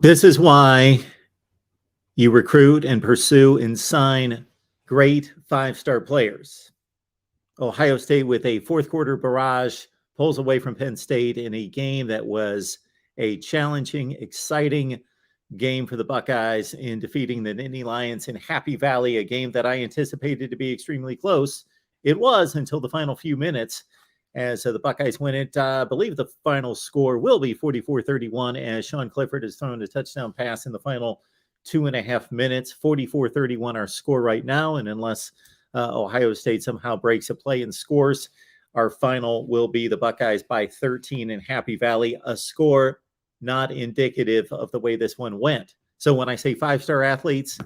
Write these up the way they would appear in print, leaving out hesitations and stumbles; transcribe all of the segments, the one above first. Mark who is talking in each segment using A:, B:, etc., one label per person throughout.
A: This is why you recruit and pursue and sign great five-star players. Ohio State, with a fourth quarter barrage, pulls away from Penn State in a game that was a challenging, exciting game for the Buckeyes in defeating the Nittany Lions in Happy Valley, a game that I anticipated to be extremely close. It was until the final few minutes as the Buckeyes win it. I believe the final score will be 44-31 as Sean Clifford has thrown a touchdown pass in the final 2.5 minutes. 44-31 our score right now, and unless Ohio State somehow breaks a play and scores, our final will be the Buckeyes by 13 in Happy Valley, a score not indicative of the way this one went. So when I say five-star athletes,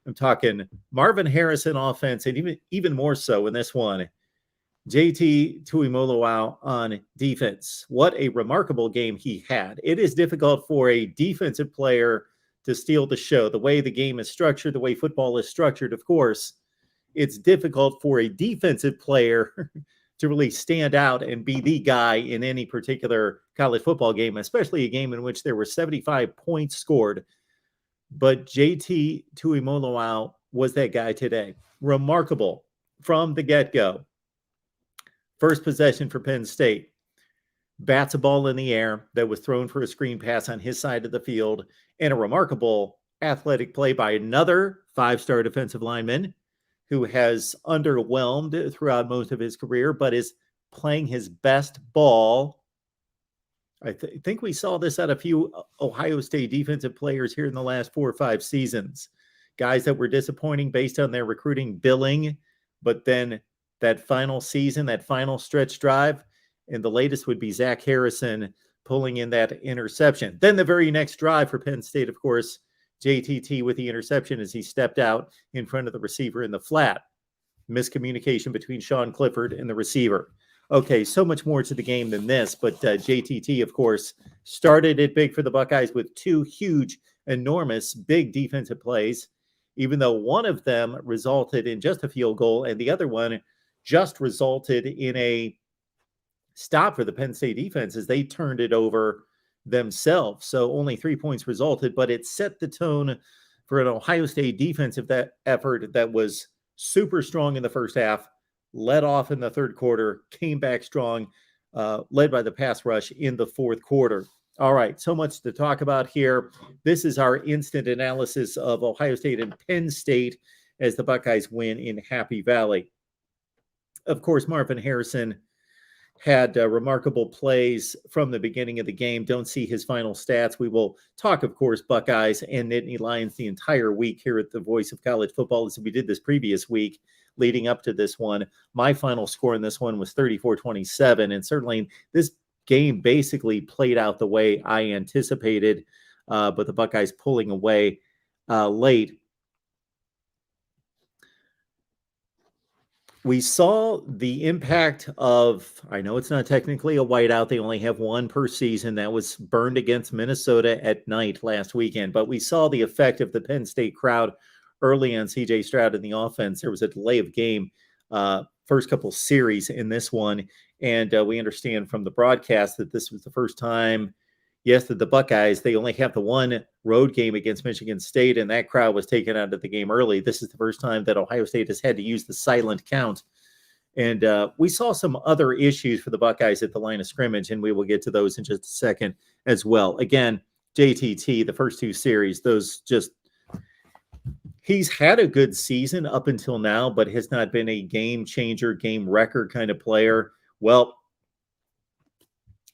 A: I'm talking Marvin Harrison offense, and even more so in this one, JT Tuimoloau on defense. What a remarkable game he had. It is difficult for a defensive player to steal the show. The way the game is structured, the way football is structured, of course, it's difficult for a defensive player to really stand out and be the guy in any particular college football game, especially a game in which there were 75 points scored. But JT Tuimoloau was that guy today. Remarkable from the get-go. First possession for Penn State. Bats a ball in the air that was thrown for a screen pass on his side of the field, and a remarkable athletic play by another five-star defensive lineman who has underwhelmed throughout most of his career, but is playing his best ball. I think we saw this at a few Ohio State defensive players here in the last 4 or 5 seasons. Guys that were disappointing based on their recruiting billing, but then that final season, that final stretch drive, and the latest would be Zach Harrison pulling in that interception. Then the very next drive for Penn State, of course, JTT with the interception as he stepped out in front of the receiver in the flat. Miscommunication between Sean Clifford and the receiver. Okay, so much more to the game than this, but JTT, of course, started it big for the Buckeyes with 2 huge, enormous, big defensive plays, even though one of them resulted in just a field goal and the other one just resulted in a stop for the Penn State defense as they turned it over themselves. So only 3 points resulted, but it set the tone for an Ohio State defensive effort that was super strong in the first half, led off in the third quarter, came back strong, led by the pass rush in the fourth quarter. All right, so much to talk about here. This is our instant analysis of Ohio State and Penn State as the Buckeyes win in Happy Valley. Of course, Marvin Harrison had remarkable plays from the beginning of the game. Don't see his final stats. We will talk, of course, Buckeyes and Nittany Lions the entire week here at the Voice of College Football, as we did this previous week leading up to this one. My final score in this one was 34-27, and certainly this game basically played out the way I anticipated, but the Buckeyes pulling away late. We saw the impact of, I know it's not technically a whiteout. They only have one per season. That was burned against Minnesota at night last weekend. But we saw the effect of the Penn State crowd early on C.J. Stroud in the offense. There was a delay of game first couple series in this one. And we understand from the broadcast that this was the first time, yes, that the Buckeyes, they only have the one road game against Michigan State, and that crowd was taken out of the game early. This is the first time that Ohio State has had to use the silent count. And we saw some other issues for the Buckeyes at the line of scrimmage, and we will get to those in just a second as well. Again, JTT, the first 2 series, he's had a good season up until now, but has not been a game changer, game wrecker kind of player. Well,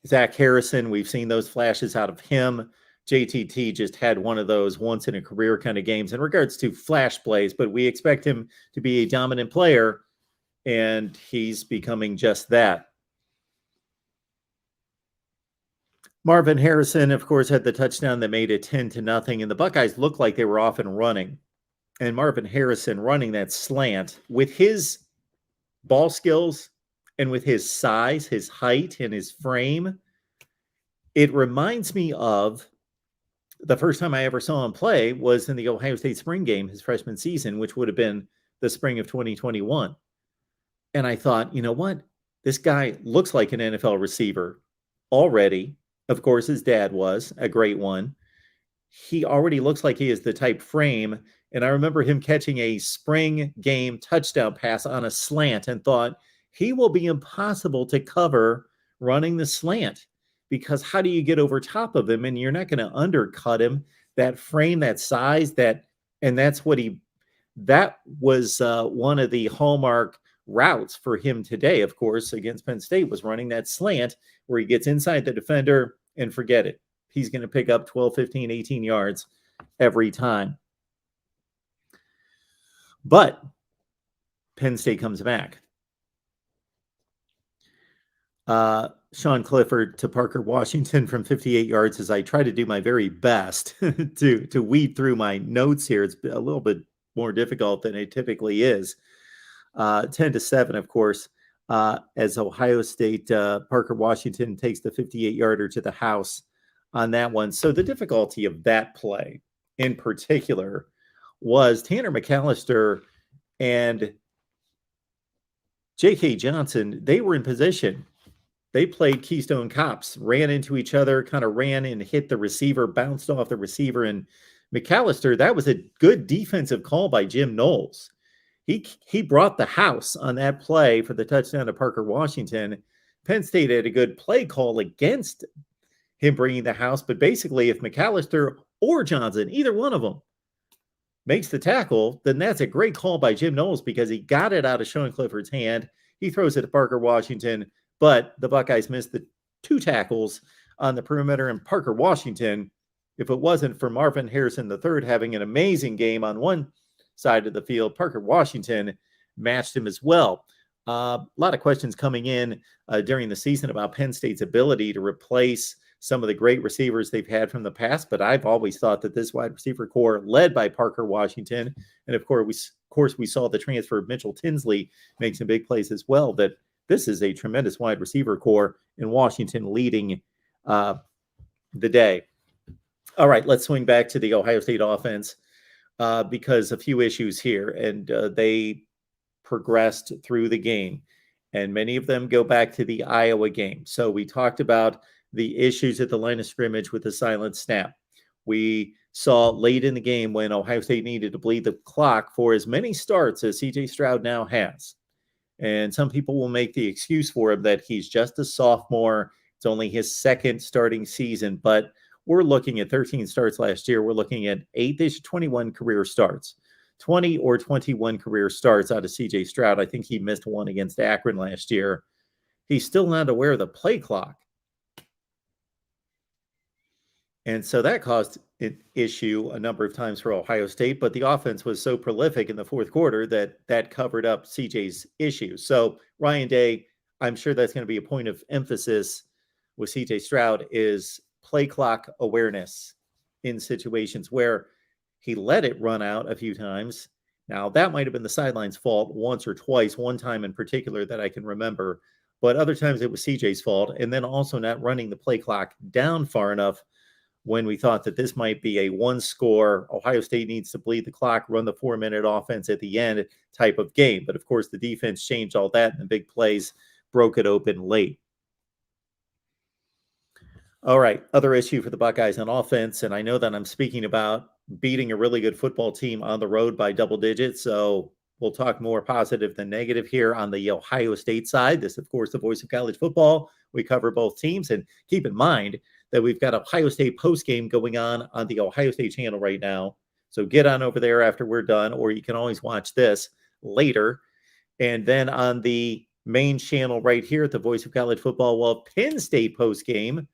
A: Zach Harrison, we've seen those flashes out of him. JTT just had one of those once in a career kind of games in regards to flash plays, but we expect him to be a dominant player, and he's becoming just that. Marvin Harrison, of course, had the touchdown that made it 10-0, and the Buckeyes looked like they were off and running. And Marvin Harrison running that slant with his ball skills and with his size, his height, and his frame, it reminds me of the first time I ever saw him play was in the Ohio State spring game, his freshman season, which would have been the spring of 2021. And I thought, you know what? This guy looks like an NFL receiver already. Of course, his dad was a great one. he already looks like he is the type frame. And I remember him catching a spring game touchdown pass on a slant and thought he will be impossible to cover running the slant, because how do you get over top of him? And you're not going to undercut him. That frame, that size, and that's what that was one of the hallmark routes for him today, of course, against Penn State, was running that slant where he gets inside the defender and forget it. He's going to pick up 12, 15, 18 yards every time. But Penn State comes back. Sean Clifford to Parker Washington from 58 yards, as I try to do my very best to weed through my notes here. It's a little bit more difficult than it typically is. 10-7, of course, as Ohio State, Parker Washington takes the 58-yarder to the house on that one. So the difficulty of that play in particular was Tanner McAllister and J.K. Johnson. They were in position. They played Keystone Cops, ran into each other, kind of ran and hit the receiver, bounced off the receiver. And McAllister, that was a good defensive call by Jim Knowles. He brought the house on that play for the touchdown to Parker Washington. Penn State had a good play call against him bringing the house. But basically, if McAllister or Johnson, either one of them, makes the tackle, then that's a great call by Jim Knowles, because he got it out of Sean Clifford's hand. He throws it to Parker Washington, but the Buckeyes missed the 2 tackles on the perimeter. And Parker Washington, if it wasn't for Marvin Harrison III having an amazing game on one side of the field, Parker Washington matched him as well. A lot of questions coming in during the season about Penn State's ability to replace some of the great receivers they've had from the past, but I've always thought that this wide receiver core, led by Parker Washington, and of course we saw the transfer of Mitchell Tinsley make some big plays as well, that this is a tremendous wide receiver core, in Washington leading the day. All right, let's swing back to the Ohio State offense, because a few issues here, and they progressed through the game, and many of them go back to the Iowa game. So we talked about the issues at the line of scrimmage with the silent snap. We saw late in the game when Ohio State needed to bleed the clock for as many starts as C.J. Stroud now has. And some people will make the excuse for him that he's just a sophomore. It's only his second starting season, but we're looking at 13 starts last year. We're looking at 21 career starts, 20 or 21 career starts out of C.J. Stroud. I think he missed one against Akron last year. He's still not aware of the play clock. And so that caused an issue a number of times for Ohio State, but the offense was so prolific in the fourth quarter that covered up CJ's issues. So Ryan Day, I'm sure that's going to be a point of emphasis with CJ Stroud, is play clock awareness in situations where he let it run out a few times. Now, that might have been the sideline's fault once or twice, one time in particular that I can remember, but other times it was CJ's fault. And then also not running the play clock down far enough when we thought that this might be a one-score, Ohio State needs to bleed the clock, run the 4-minute offense at the end type of game. But, of course, the defense changed all that, and the big plays broke it open late. All right, other issue for the Buckeyes on offense, and I know that I'm speaking about beating a really good football team on the road by double digits, so we'll talk more positive than negative here on the Ohio State side. This, of course, the voice of college football. We cover both teams, and keep in mind that we've got Ohio State postgame going on the Ohio State channel right now. So get on over there after we're done, or you can always watch this later. And then on the main channel right here at the Voice of College Football, well, Penn State postgame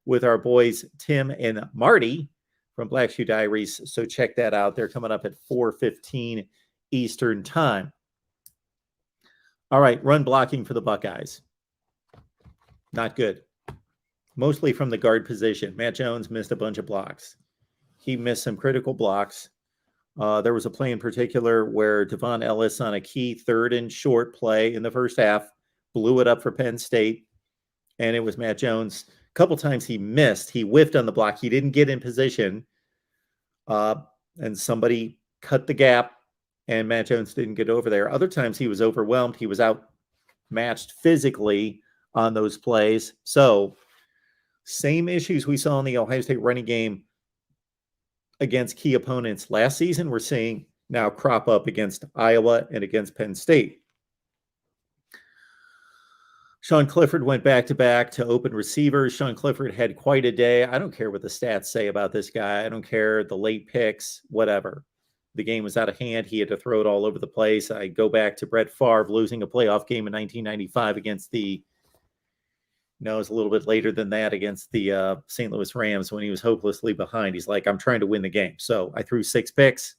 A: with our boys Tim and Marty from Black Shoe Diaries. So check that out. They're coming up at 4:15 Eastern time. All right, run blocking for the Buckeyes. Not good. Mostly from the guard position. Matt Jones missed a bunch of blocks. He missed some critical blocks. There was a play in particular where Devon Ellis on a key 3rd and short play in the first half blew it up for Penn State, and it was Matt Jones. A couple times he missed. He whiffed on the block. He didn't get in position, and somebody cut the gap, and Matt Jones didn't get over there. Other times he was overwhelmed. He was outmatched physically on those plays. So same issues we saw in the Ohio State running game against key opponents last season, we're seeing now crop up against Iowa and against Penn State. Sean Clifford went back-to-back to open receivers. Sean Clifford had quite a day. I don't care what the stats say about this guy. I don't care the late picks, whatever. The game was out of hand. He had to throw it all over the place. I go back to Brett Favre losing a playoff game in 1995 against the, no, it was a little bit later than that, against the St. Louis Rams when he was hopelessly behind. He's like, I'm trying to win the game. So I threw 6 picks.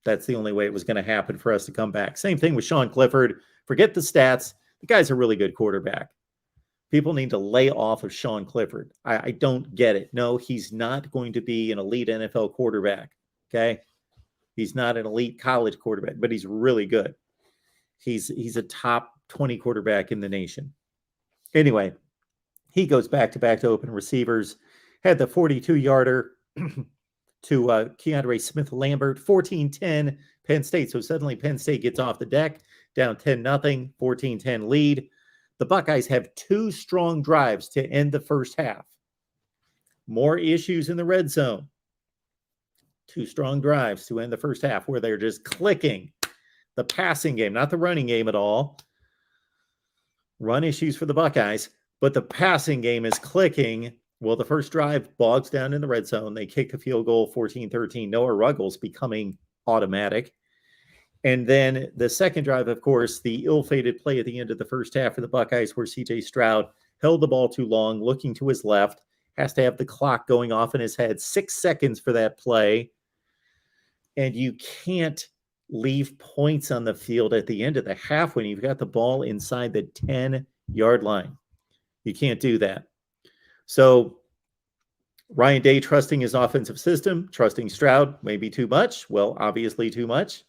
A: That's the only way it was going to happen for us to come back. Same thing with Sean Clifford. Forget the stats. The guy's a really good quarterback. People need to lay off of Sean Clifford. I don't get it. No, he's not going to be an elite NFL quarterback. Okay. He's not an elite college quarterback, but he's really good. He's a top 20 quarterback in the nation. Anyway, he goes back-to-back to open receivers. Had the 42-yarder to Keandre Smith-Lambert, 14-10 Penn State. So suddenly Penn State gets off the deck, down 10-0, 14-10 lead. The Buckeyes have 2 strong drives to end the first half. More issues in the red zone. 2 strong drives to end the first half where they're just clicking. The passing game, not the running game at all. Run issues for the Buckeyes, but the passing game is clicking. Well, the first drive bogs down in the red zone. They kick a field goal, 14-13. Noah Ruggles becoming automatic. And then the second drive, of course, the ill-fated play at the end of the first half for the Buckeyes where C.J. Stroud held the ball too long, looking to his left, has to have the clock going off in his head. 6 seconds for that play. And you can't leave points on the field at the end of the half when you've got the ball inside the 10-yard line. You can't do that. So Ryan Day trusting his offensive system, trusting Stroud, maybe too much. Well, obviously too much.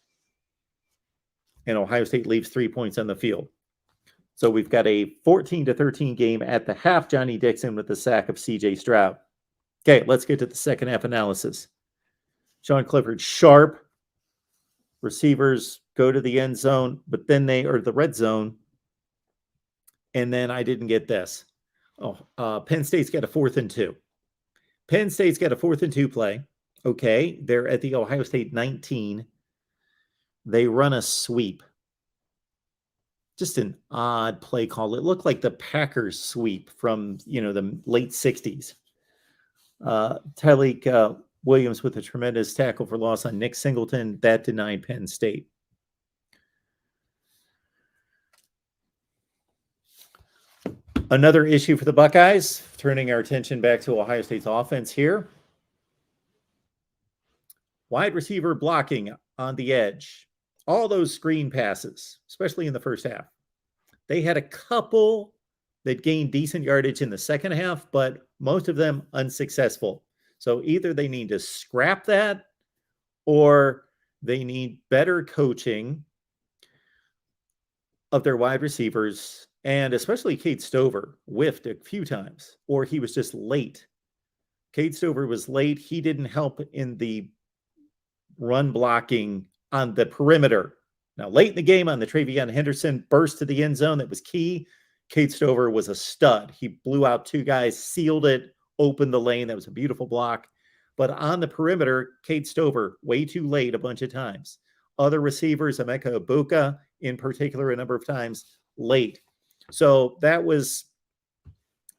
A: And Ohio State leaves 3 points on the field. So we've got a 14-13 game at the half. Johnny Dixon with the sack of C.J. Stroud. Okay, let's get to the second half analysis. Sean Clifford, sharp. Receivers go to the end zone, but then the red zone. And then I didn't get this. Penn State's got a 4th and 2. Penn State's got a 4th and 2 play. Okay, they're at the Ohio State 19. They run a sweep. Just an odd play call. It looked like the Packers sweep from, the late 60s. Tyreek Williams with a tremendous tackle for loss on Nick Singleton. That denied Penn State. Another issue for the Buckeyes, turning our attention back to Ohio State's offense here. Wide receiver blocking on the edge. All those screen passes, especially in the first half. They had a couple that gained decent yardage in the second half, but most of them unsuccessful. So either they need to scrap that or they need better coaching of their wide receivers, and especially Cade Stover whiffed a few times, or he was just late. Cade Stover was late. He didn't help in the run blocking on the perimeter. Now, late in the game on the Travion Henderson burst to the end zone, that was key. Cade Stover was a stud. He blew out 2 guys, sealed it, opened the lane. That was a beautiful block. But on the perimeter, Cade Stover, way too late a bunch of times. Other receivers, Emeka Ibuka in particular, a number of times late. So that was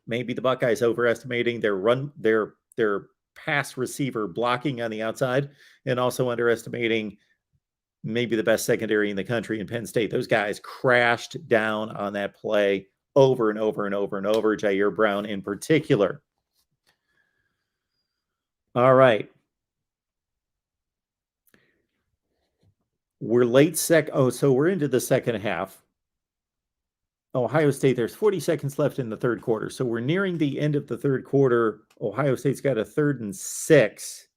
A: maybe the Buckeyes overestimating their pass receiver blocking on the outside, and also underestimating maybe the best secondary in the country in Penn State. Those guys crashed down on that play over and over and over and over, Jair Brown in particular. All right. We're so we're into the second half. Ohio State, there's 40 seconds left in the third quarter. So we're nearing the end of the third quarter. Ohio State's got a 3rd and 6.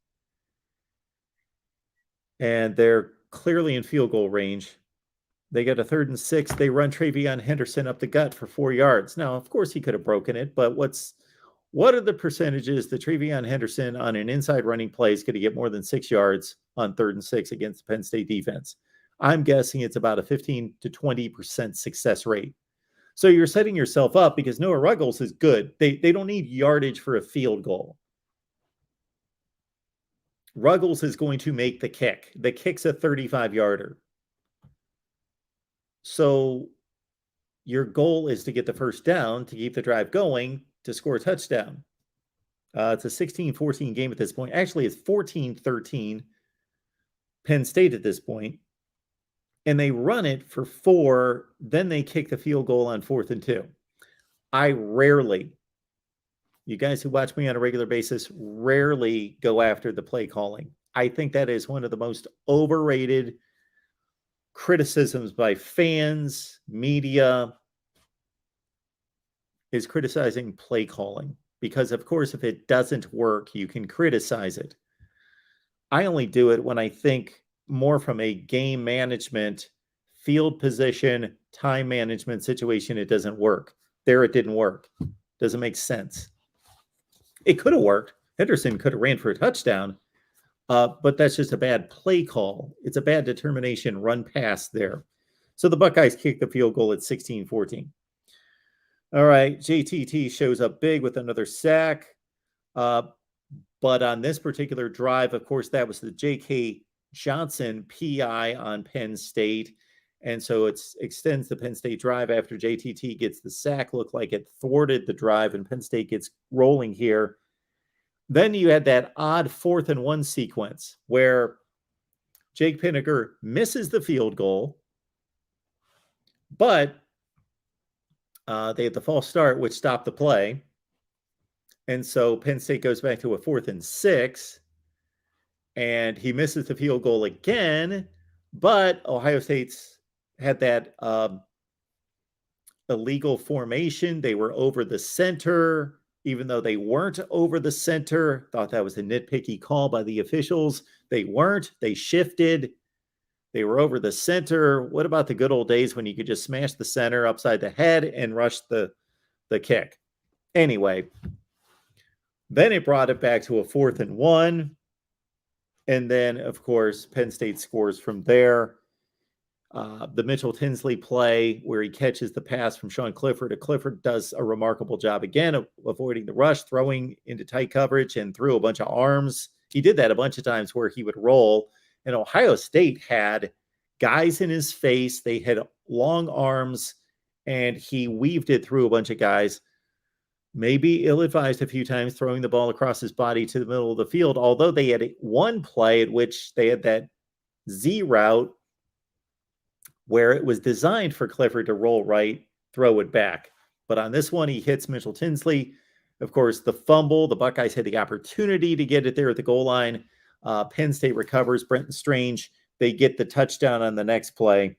A: And they're clearly in field goal range. They got a 3rd and 6. They run Travion Henderson up the gut for 4 yards. Now, of course, he could have broken it, but what are the percentages that Travion Henderson on an inside running play is going to get more than 6 yards on 3rd and 6 against the Penn State defense? I'm guessing it's about a 15 to 20% success rate. So you're setting yourself up because Noah Ruggles is good. They don't need yardage for a field goal. Ruggles is going to make the kick. The kick's a 35-yarder. So your goal is to get the first down, to keep the drive going, to score a touchdown. It's a 16-14 game at this point. Actually, it's 14-13 Penn State at this point. And they run it for 4. Then they kick the field goal on 4th and 2. I rarely, you guys who watch me on a regular basis, rarely go after the play calling. I think that is one of the most overrated criticisms by fans, media, is criticizing play calling. Because, of course, if it doesn't work, you can criticize it. I only do it when I think more from a game management, field position, time management situation, it doesn't work. There it didn't work. Doesn't make sense. It could have worked. Henderson could have ran for a touchdown, but that's just a bad play call. It's a bad determination run pass there. So the Buckeyes kick the field goal at 16-14. All right, JTT shows up big with another sack. But on this particular drive, of course, that was the J.K. Johnson PI on Penn State. And so it extends the Penn State drive after JTT gets the sack. Looked like it thwarted the drive, and Penn State gets rolling here. Then you had that odd 4th and 1 sequence where Jake Pinniger misses the field goal, but they had the false start, which stopped the play. And so Penn State goes back to a 4th and 6, and he misses the field goal again. But Ohio State's had that illegal formation. They were over the center, even though they weren't over the center. Thought that was a nitpicky call by the officials. They weren't. They shifted. They were over the center. What about the good old days when you could just smash the center upside the head and rush the kick? Anyway, then it brought it back to a 4th and 1. And then, of course, Penn State scores from there. The Mitchell Tinsley play where he catches the pass from Sean Clifford. Clifford does a remarkable job again of avoiding the rush, throwing into tight coverage and through a bunch of arms. He did that a bunch of times where he would roll. And Ohio State had guys in his face. They had long arms, and he weaved it through a bunch of guys. Maybe ill-advised a few times, throwing the ball across his body to the middle of the field, although they had one play at which they had that Z route where it was designed for Clifford to roll right, throw it back. But on this one, he hits Mitchell Tinsley. Of course, the fumble, the Buckeyes had the opportunity to get it there at the goal line. Penn State recovers. Brenton Strange, they get the touchdown on the next play.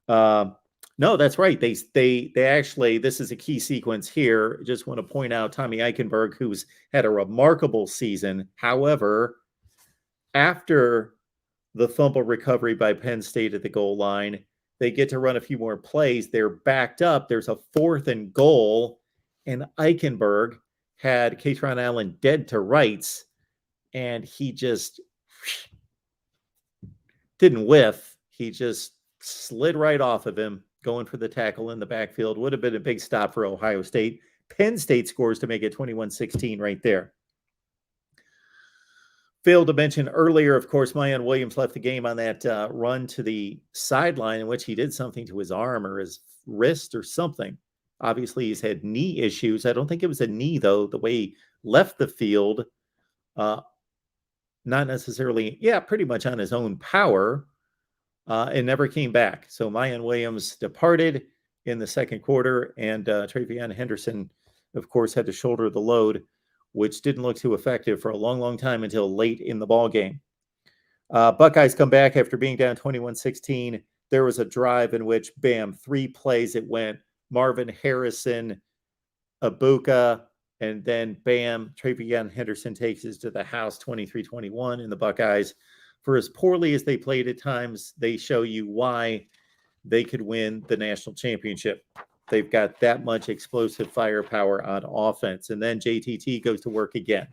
A: No, that's right. They actually, this is a key sequence here. Just want to point out Tommy Eichenberg, who's had a remarkable season. However, after the fumble recovery by Penn State at the goal line, they get to run a few more plays. They're backed up. There's a 4th and goal, and Eichenberg had Katron Allen dead to rights, and he just didn't whiff. He just slid right off of him, going for the tackle in the backfield. Would have been a big stop for Ohio State. Penn State scores to make it 21-16 right there. Failed to mention earlier, of course, Mayan Williams left the game on that run to the sideline in which he did something to his arm or his wrist or something. Obviously, he's had knee issues. I don't think it was a knee, though, the way he left the field. Not necessarily, pretty much on his own power, and never came back. So Mayan Williams departed in the second quarter, and Travion Henderson, of course, had to shoulder the load, which didn't look too effective for a long, long time until late in the ball game. Buckeyes come back after being down 21-16. There was a drive in which, bam, 3 plays it went. Marvin Harrison, Abuka, and then, bam, Travion Henderson takes us to the house 23-21. And the Buckeyes, for as poorly as they played at times, they show you why they could win the national championship. They've got that much explosive firepower on offense. And then JTT goes to work again.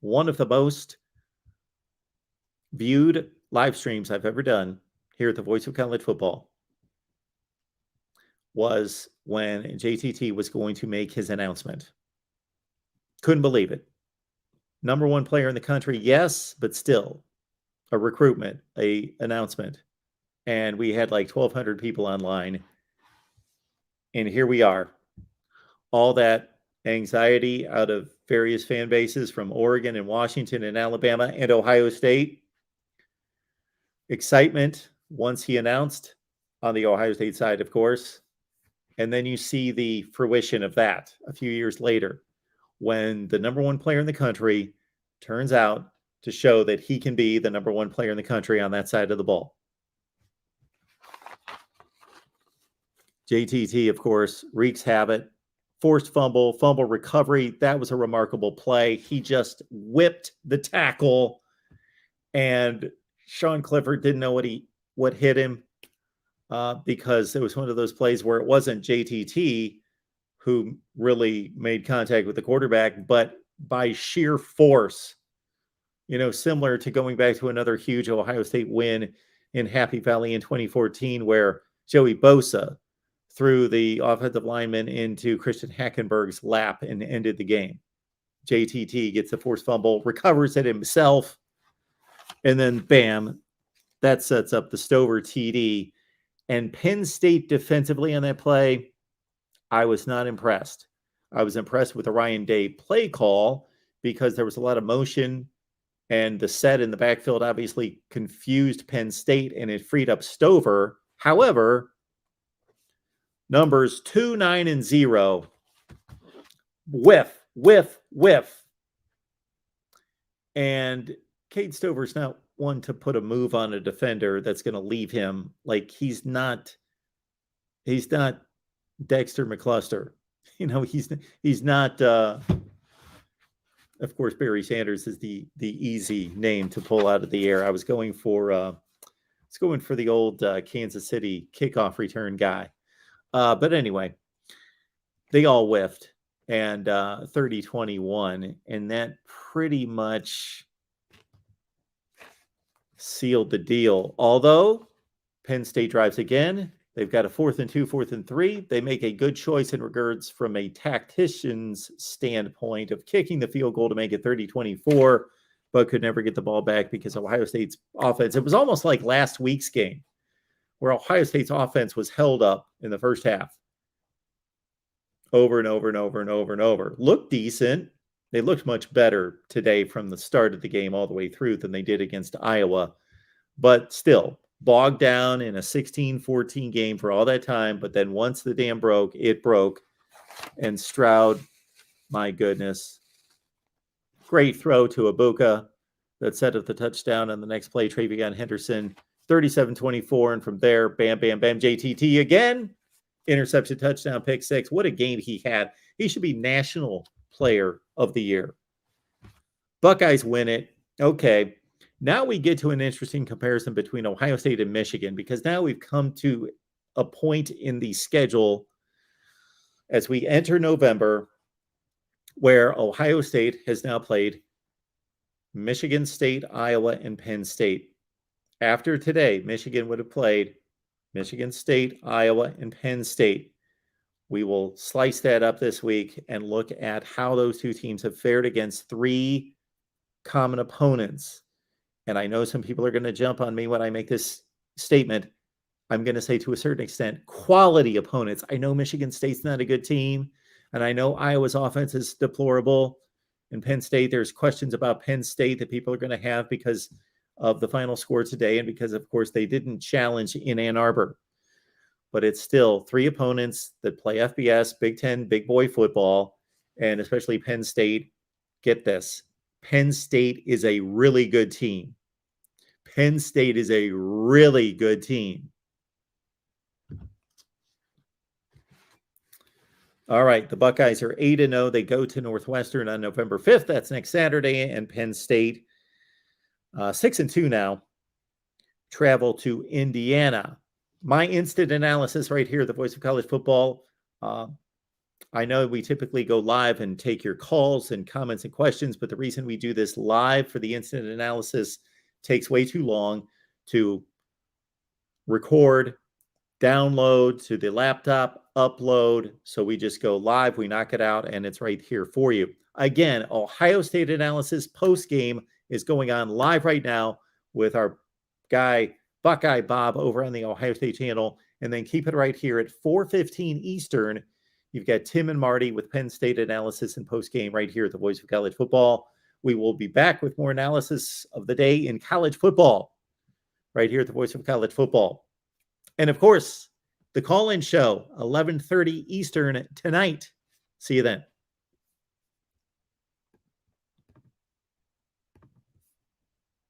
A: One of the most viewed live streams I've ever done here at the Voice of College Football was when JTT was going to make his announcement. Couldn't believe it. number one player in the country, yes, but still a recruitment, a announcement. And we had like 1,200 people online. And here we are. All that anxiety out of various fan bases from Oregon and Washington and Alabama and Ohio State. Excitement once he announced on the Ohio State side, of course. And then you see the fruition of that a few years later when the number one player in the country turns out to show that he can be the number one player in the country on that side of the ball. JTT, of course, wreaks havoc. Forced fumble recovery. That was a remarkable play. He just whipped the tackle, and Sean Clifford didn't know what hit him because it was one of those plays where it wasn't JTT who really made contact with the quarterback, but by sheer force, similar to going back to another huge Ohio State win in Happy Valley in 2014, where Joey Bosa threw the offensive lineman into Christian Hackenberg's lap and ended the game. JTT gets the forced fumble, recovers it himself, and then bam, that sets up the Stover TD. And Penn State defensively on that play, I was not impressed. I was impressed with the Ryan Day play call because there was a lot of motion, and the set in the backfield obviously confused Penn State and it freed up Stover. However, numbers 2, 9, and 0. Whiff. And Cade Stover's not one to put a move on a defender that's going to leave him. Like he's not Dexter McCluster. He's not of course Barry Sanders is the easy name to pull out of the air. I was going for the old Kansas City kickoff return guy. But anyway, they all whiffed and 30-21, and that pretty much sealed the deal. Although Penn State drives again, they've got a 4th and 2, 4th and 3. They make a good choice in regards from a tactician's standpoint of kicking the field goal to make it 30-24, but could never get the ball back because Ohio State's offense, it was almost like last week's game where Ohio State's offense was held up in the first half over and over and over and over and over. Looked decent. They looked much better today from the start of the game all the way through than they did against Iowa. But still, bogged down in a 16-14 game for all that time. But then once the dam broke, it broke. And Stroud, my goodness, great throw to Ibuka that set up the touchdown on the next play. Travion Henderson, 37-24. And from there, bam, bam, bam, JTT again. Interception, touchdown, pick six. What a game he had. He should be National Player of the Year. Buckeyes win it. Okay. Now we get to an interesting comparison between Ohio State and Michigan, because now we've come to a point in the schedule as we enter November where Ohio State has now played Michigan State, Iowa, and Penn State. After today, Michigan would have played Michigan State, Iowa, and Penn State. We will slice that up this week and look at how those two teams have fared against three common opponents. And I know some people are going to jump on me when I make this statement. I'm going to say to a certain extent, quality opponents. I know Michigan State's not a good team, and I know Iowa's offense is deplorable. In Penn State, there's questions about Penn State that people are going to have because of the final score today and because, of course, they didn't challenge in Ann Arbor. But it's still three opponents that play FBS, Big Ten, big boy football, and especially Penn State. Get this. Penn State is a really good team. Penn State is a really good team. All right, the Buckeyes are 8-0. They go to Northwestern on November 5th. That's next Saturday. And Penn State, 6-2 now, travel to Indiana. My instant analysis right here, the Voice of College Football. I know we typically go live and take your calls and comments and questions, but the reason we do this live for the instant analysis takes way too long to record, download to the laptop. upload. So we just go live, we knock it out, and it's right here for you. Again, Ohio State analysis post game is going on live right now with our guy Buckeye Bob over on the Ohio State channel. And then keep it right here at 4:15 Eastern. You've got Tim and Marty with Penn State analysis and post game right here at the Voice of College Football. We will be back with more analysis of the day in college football right here at the Voice of College Football. And of course, the call-in show, 11:30 Eastern tonight. See you then.